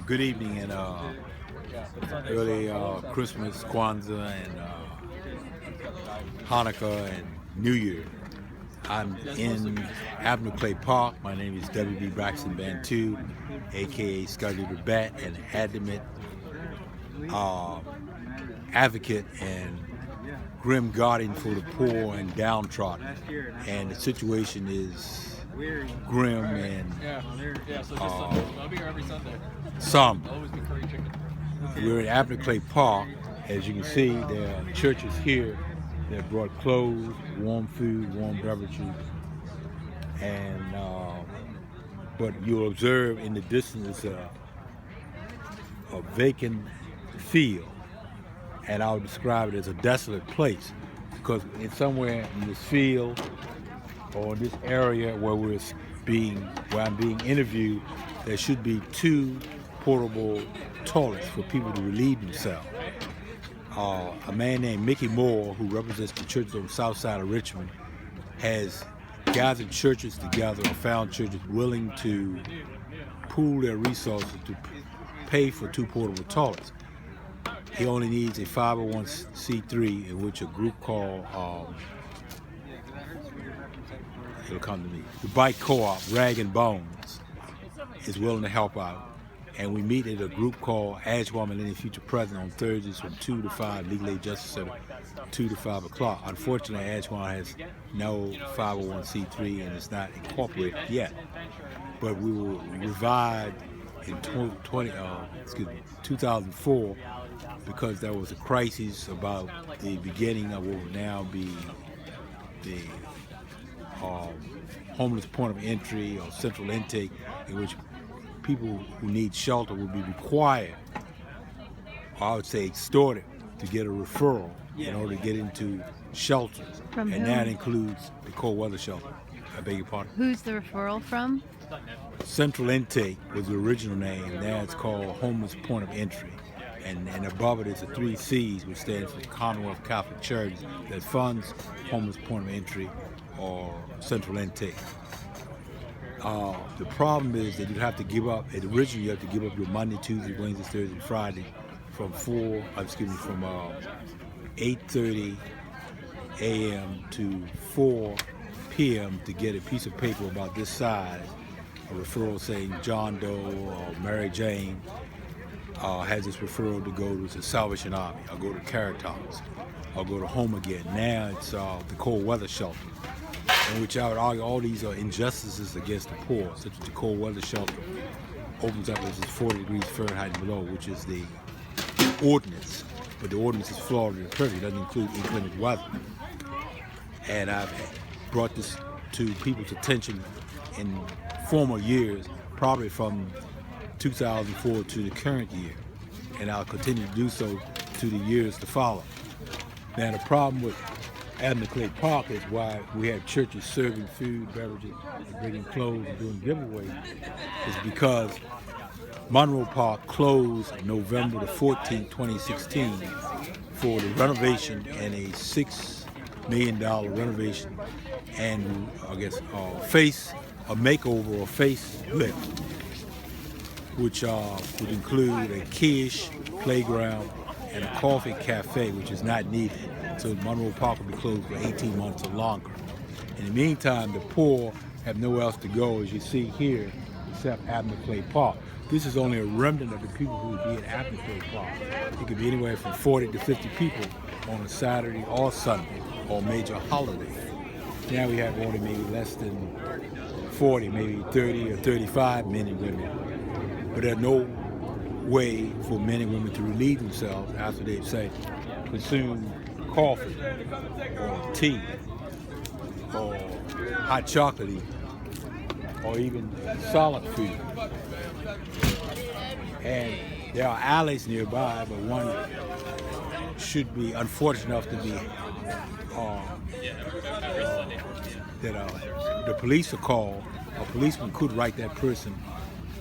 Good evening and early Christmas, Kwanzaa, and Hanukkah and New Year. I'm in Avenue Clay Park. My name is W.B. Braxton Bantu, aka Scotty the Bat, an adamant advocate and grim guardian for the poor and downtrodden. And the situation is grim and somber. We're in Avenue Clay Park. As you can see, there are churches here that brought clothes, warm food, warm beverages, and but you'll observe in the distance a vacant field, and I would describe it as a desolate place, because it's somewhere in this field or this area where I'm being interviewed, there should be 2 portable toilets for people to relieve themselves. A man named Mickey Moore, who represents the churches on the south side of Richmond, has gathered churches together or found churches willing to pool their resources to pay for 2 portable toilets. He only needs a 501c3 in which a group called, it'll come to me, the Bike Co-op, Rag and Bones, is willing to help out. And we meet at a group called ASWAN Millennium Future Present on Thursdays from 2 to 5, Legal Aid Justice Center, 2 to 5 o'clock. Unfortunately, ASWAN has no 501c3 and it's not incorporated yet. But we will revive in 2004 because there was a crisis about the beginning of what will now be the homeless point of entry or central intake, in which people who need shelter will be required, or I would say extorted, to get a referral in order to get into shelters. From and whom? that includes the cold weather shelter. I beg your pardon? Who's the referral from? Central Intake was the original name. Now it's called Homeless Point of Entry. And above it is the 3 C's, which stands for Commonwealth Catholic Charities, that funds Homeless Point of Entry or Central Intake. The problem is that you have to give up, originally you have to give up your Monday, Tuesday, Wednesday, Thursday, Friday from 8:30 a.m. to 4 p.m. to get a piece of paper about this size, a referral saying John Doe or Mary Jane has this referral to go to the Salvation Army, or go to Caritas, or go to Home Again. Now it's the cold weather shelter, in which I would argue all these are injustices against the poor, such as the cold weather shelter opens up as it's 40 degrees Fahrenheit and below, which is the ordinance, but the ordinance is flawed and perfect. It doesn't include inclement weather. And I've brought this to people's attention in former years, probably from 2004 to the current year, and I'll continue to do so to the years to follow. Now, the problem with Avenue Clay Park is why we have churches serving food, beverages, and bringing clothes and doing giveaways, is because Monroe Park closed November the 14th, 2016 for the renovation and a $6 million renovation and, I guess, a makeover or facelift, which would include a keish playground and a coffee cafe, which is not needed. So Monroe Park will be closed for 18 months or longer. In the meantime, the poor have nowhere else to go, as you see here, except Avenue Clay Park. This is only a remnant of the people who would be at Avenue Clay Park. It could be anywhere from 40 to 50 people on a Saturday or Sunday or major holiday. Now we have only maybe less than 40, maybe 30 or 35 men and women. But there's no way for men and women to relieve themselves after they've, say, consumed coffee or tea or hot chocolate even, or even solid food. And there are alleys nearby, but one should be unfortunate enough to be the police are called. A policeman could write that person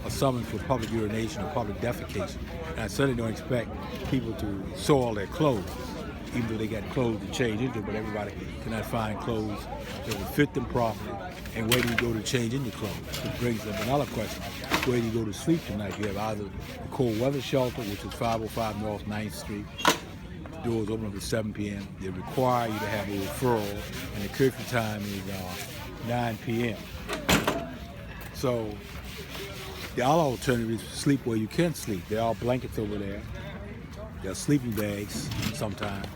a summons for public urination or public defecation. And I certainly don't expect people to soil their clothes. even though they got clothes to change into, but everybody cannot find clothes that would fit them properly. And where do you go to change into clothes? Which brings up another question. Where do you go to sleep tonight? You have either the cold weather shelter, which is 505 North 9th Street. The doors open up at 7 p.m. They require you to have a referral, and the curfew time is 9 p.m. So the other alternative is sleep where you can sleep. There are blankets over there. There are sleeping bags sometimes.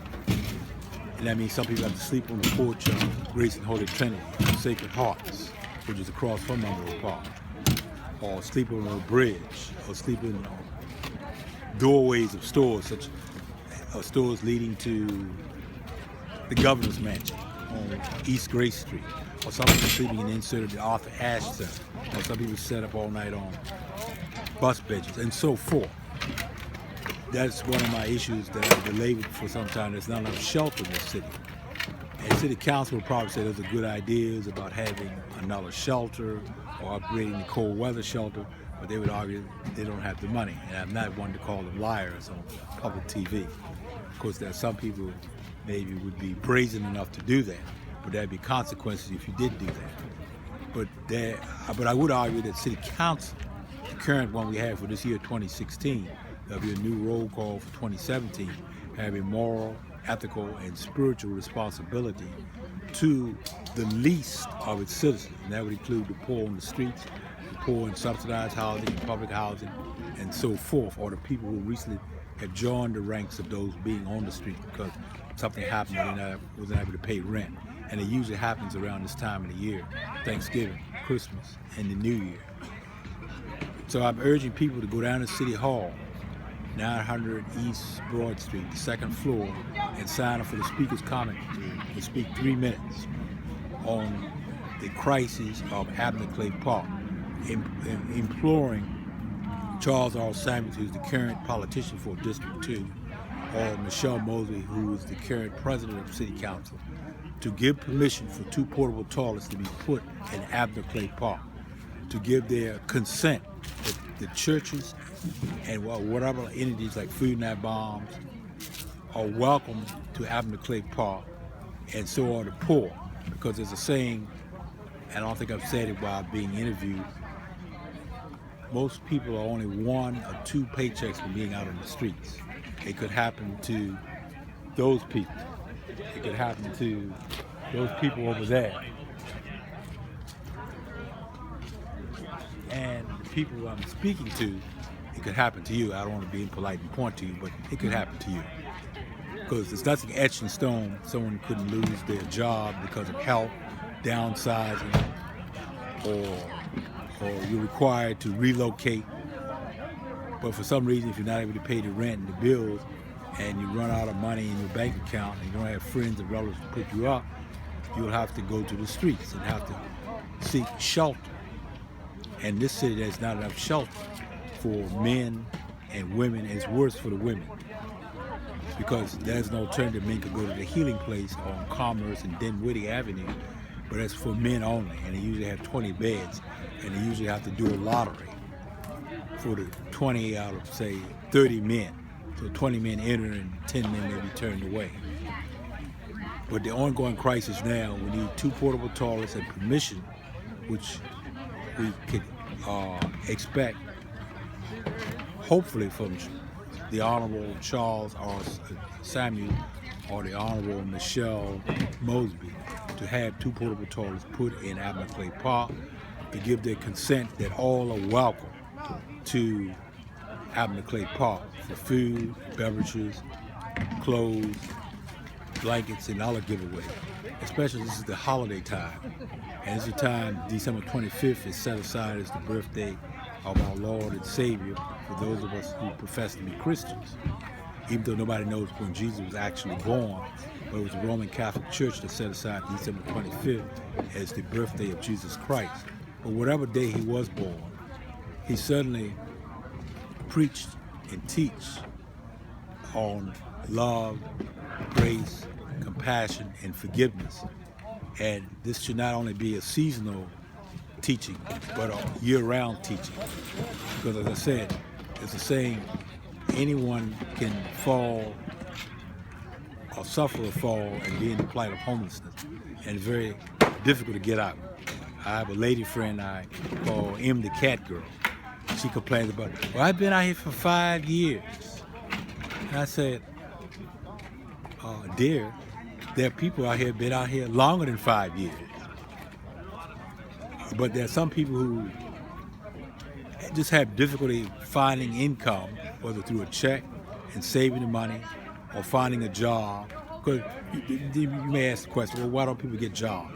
And that means some people have to sleep on the porch of Grace and Holy Trinity, Sacred Hearts, which is across from Monroe Park. Or sleep on a bridge, or sleep in doorways of stores, such stores leading to the governor's mansion on East Grace Street. Or some people sleeping in the insert of the Arthur Ashe Center. Or some people set up all night on bus benches, and so forth. That's one of my issues that I've delayed for some time. There's not enough shelter in the city. And city council will probably say those are good ideas about having another shelter or upgrading the cold weather shelter, but they would argue they don't have the money. And I'm not one to call them liars on public TV. Of course, there are some people maybe would be brazen enough to do that, but there'd be consequences if you did do that. But I would argue that city council, the current one we have for this year, 2016, there'll be a new roll call for 2017, having moral, ethical, and spiritual responsibility to the least of its citizens. And that would include the poor on the streets, the poor in subsidized housing, and public housing, and so forth, or the people who recently have joined the ranks of those being on the street because something happened and they wasn't able to pay rent. And it usually happens around this time of the year, Thanksgiving, Christmas, and the New Year. So I'm urging people to go down to City Hall, 900 East Broad Street, the second floor, and sign up for the speaker's comment to speak 3 minutes on the crisis of Abner Clay Park, imploring Charles R. Samuels, who's the current politician for District 2, or Michelle Mosley, who is the current president of City Council, to give permission for 2 portable toilets to be put in Abner Clay Park, to give their consent that the churches and whatever entities like Food Not Bombs are welcome to Abner Clay Park, and so are the poor. Because there's a saying, and I don't think I've said it while being interviewed, most people are only 1 or 2 paychecks from being out on the streets. It could happen to those people. It could happen to those people over there. And the people I'm speaking to, it could happen to you. I don't want to be impolite and point to you, but it could happen to you. Because there's nothing etched in stone. Someone couldn't lose their job because of health, downsizing, or you're required to relocate. But for some reason, if you're not able to pay the rent and the bills, and you run out of money in your bank account, and you don't have friends and relatives to pick you up, you'll have to go to the streets and have to seek shelter. And this city, there's not enough shelter for men and women. It's worse for the women because there's no alternative. Men could go to the healing place on Commerce and Dinwiddie Avenue, but that's for men only, and they usually have 20 beds, and they usually have to do a lottery for the 20 out of, say, 30 men. So 20 men enter and 10 men may be turned away. But the ongoing crisis now, we need 2 portable toilets and permission, which we could expect, hopefully, from the Honorable Charles R. Samuel or the Honorable Michelle Mosby, to have 2 portable toilets put in Abner Clay Park, to give their consent that all are welcome to Abner Clay Park for food, beverages, clothes, blankets, and other giveaways. Especially this is the holiday time. And it's the time, December 25th is set aside as the birthday of our Lord and Savior for those of us who profess to be Christians. Even though nobody knows when Jesus was actually born, but it was the Roman Catholic Church that set aside December 25th as the birthday of Jesus Christ. But whatever day he was born, he certainly preached and teach on love, grace, compassion, and forgiveness. And this should not only be a seasonal teaching, but a year-round teaching. Because as I said, it's a saying, anyone can fall or suffer a fall and be in the plight of homelessness, and it's very difficult to get out. I have a lady friend I call M the Cat Girl. She complains about, well, I've been out here for 5 years. And I said, dear, there are people out here been out here longer than 5 years. But there are some people who just have difficulty finding income, whether through a check and saving the money or finding a job. Because you may ask the question, well, why don't people get jobs?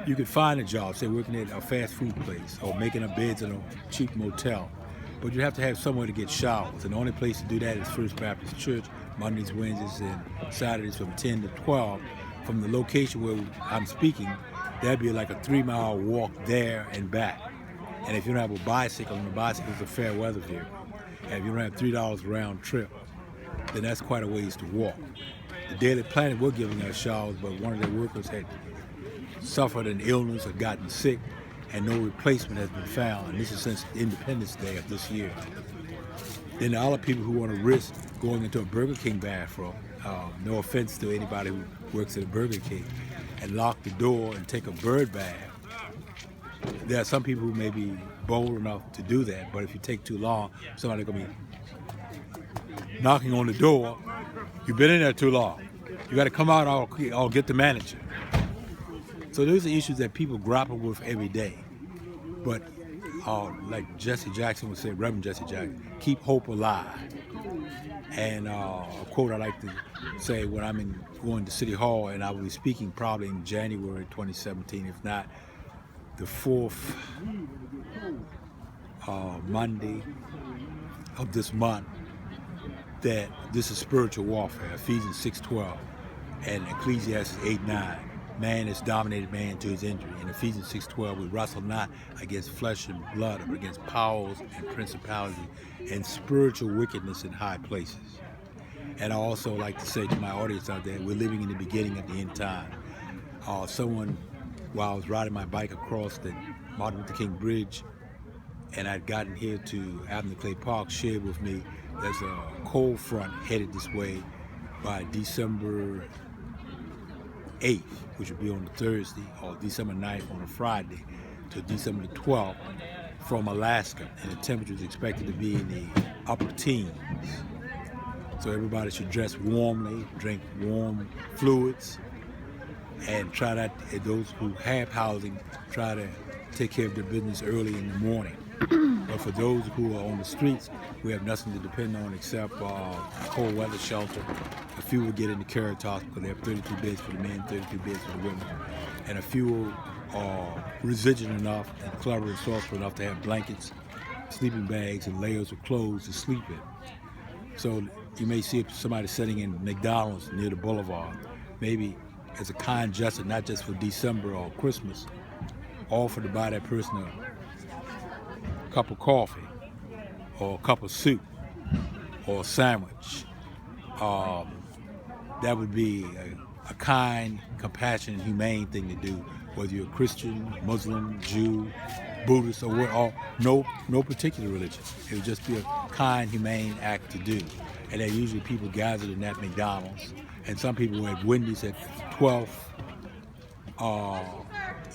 You could find a job, say working at a fast food place or making up beds in a cheap motel. But you have to have somewhere to get showers. And the only place to do that is First Baptist Church, Mondays, Wednesdays, and Saturdays from 10 to 12. From the location where I'm speaking, that'd be like a 3-mile walk there and back. And if you don't have a bicycle, and a bicycle is a fair weather vehicle, and if you don't have $3 round trip, then that's quite a ways to walk. The Daily Planet were giving us showers, but one of their workers had suffered an illness or gotten sick, and no replacement has been found. And this is since Independence Day of this year. Then there are other people who want to risk going into a Burger King bathroom, no offense to anybody who works at a Burger King, and lock the door and take a bird bath. There are some people who may be bold enough to do that, but if you take too long, somebody's going to be knocking on the door. You've been in there too long. You got to come out or get the manager. So those are issues that people grapple with every day. But like Jesse Jackson would say, Reverend Jesse Jackson, keep hope alive. And a quote I like to say when I'm going to City Hall, and I will be speaking probably in January 2017, if not the 4th Monday of this month, that this is spiritual warfare, Ephesians 6:12 and Ecclesiastes 8:9. Man has dominated man to his injury. In Ephesians 6:12, we wrestle not against flesh and blood, but against powers and principalities and spiritual wickedness in high places. And I also like to say to my audience out there, we're living in the beginning of the end time. Someone, while I was riding my bike across the Martin Luther King Bridge, and I'd gotten here to Avenue Clay Park, shared with me there's a cold front headed this way by December 8th, which would be on a Thursday, or December 9th on a Friday, to December 12th from Alaska, and the temperature is expected to be in the upper teens. So everybody should dress warmly, drink warm fluids, and try that. Those who have housing, try to take care of their business early in the morning. But for those who are on the streets, we have nothing to depend on except cold weather shelter. A few will get into Caritas because they have 32 beds for the men, 32 beds for the women. And a few are resilient enough and clever and thoughtful enough to have blankets, sleeping bags, and layers of clothes to sleep in. So you may see somebody sitting in McDonald's near the boulevard, maybe as a kind gesture, not just for December or Christmas, offer to buy that person a cup of coffee or a cup of soup or a sandwich. That would be a kind, compassionate, humane thing to do, whether you're a Christian, Muslim, Jew, Buddhist, or no particular religion. It would just be a kind, humane act to do. And then usually people gathered in that McDonald's, and some people were at Wendy's at 12th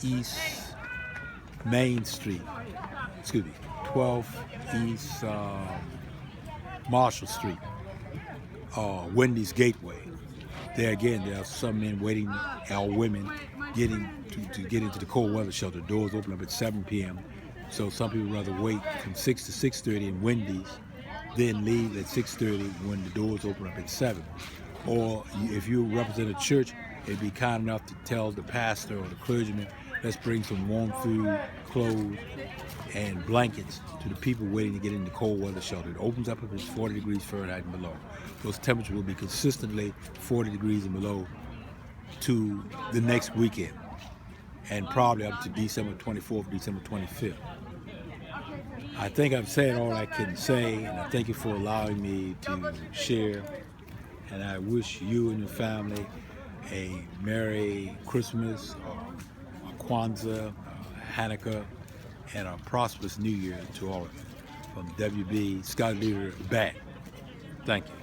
East Main Street, 12th East Marshall Street, Wendy's Gateway. There again, there are some men waiting, or women getting to get into the cold weather shelter. Doors open up at 7 p.m. So some people rather wait from 6 to 6:30 in Wendy's, then leave at 6:30 when the doors open up at 7. Or if you represent a church, it'd be kind enough to tell the pastor or the clergyman, let's bring some warm food, clothes, and blankets to the people waiting to get in the cold weather shelter. It opens up if it's 40 degrees Fahrenheit and below. Those temperatures will be consistently 40 degrees and below to the next weekend, and probably up to December 24th, December 25th. I think I've said all I can say, and I thank you for allowing me to share. And I wish you and your family a Merry Christmas, a Kwanzaa, Hanukkah, and a prosperous New Year to all of you. From WB, Scott Leader, back. Thank you.